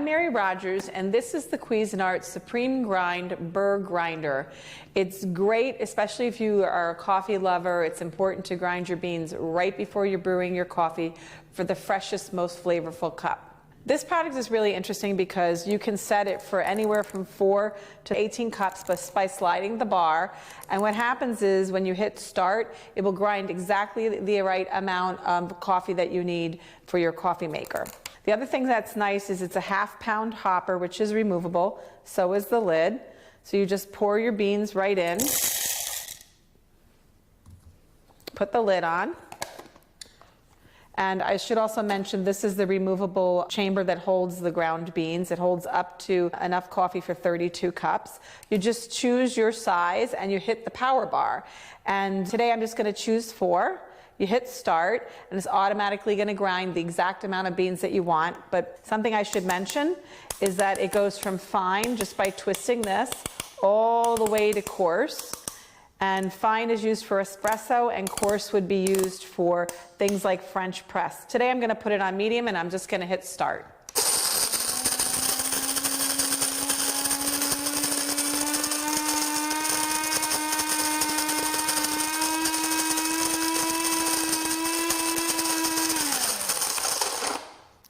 I'm Mary Rogers, and this is the Cuisinart Supreme Grind Burr Grinder. It's great, especially if you are a coffee lover. It's important to grind your beans right before you're brewing your coffee for the freshest, most flavorful cup. This product is really interesting because you can set it for anywhere from 4 to 18 cups by sliding the bar. And what happens is when you hit start, it will grind exactly the right amount of coffee that you need for your coffee maker. The other thing that's nice is it's a half-pound hopper, which is removable. So is the lid. So you just pour your beans right in, put the lid on. And I should also mention this is the removable chamber that holds the ground beans. It holds up to enough coffee for 32 cups. You just choose your size and you hit the power bar. And today I'm just going to choose 4. You hit start and it's automatically going to grind the exact amount of beans that you want. But something I should mention is that it goes from fine just by twisting this all the way to coarse. And fine is used for espresso and coarse would be used for things like French press. Today I'm going to put it on medium and I'm just going to hit start.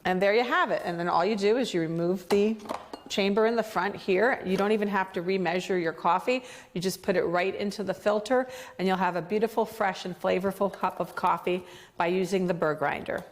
And there you have it. And then all you do is you remove the chamber in the front here. You don't even have to remeasure your coffee. You just put it right into the filter and you'll have a beautiful, fresh and flavorful cup of coffee by using the Burr grinder.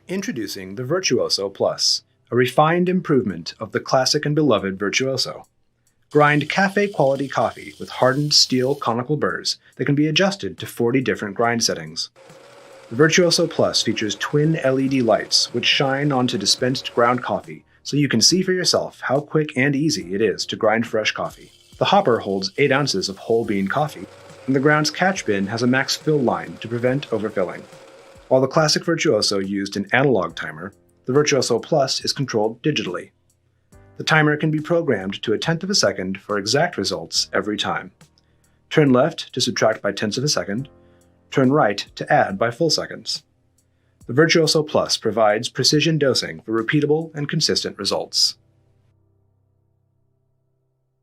Introducing the Virtuoso Plus, a refined improvement of the classic and beloved Virtuoso. Grind cafe-quality coffee with hardened steel conical burrs that can be adjusted to 40 different grind settings. The Virtuoso Plus features twin LED lights which shine onto dispensed ground coffee so you can see for yourself how quick and easy it is to grind fresh coffee. The hopper holds 8 ounces of whole bean coffee, and the ground's catch bin has a max fill line to prevent overfilling. While the classic Virtuoso used an analog timer, the Virtuoso Plus is controlled digitally. The timer can be programmed to 1/10 of a second for exact results every time. Turn left to subtract by 1/10 of a second, turn right to add by full seconds. The Virtuoso Plus provides precision dosing for repeatable and consistent results.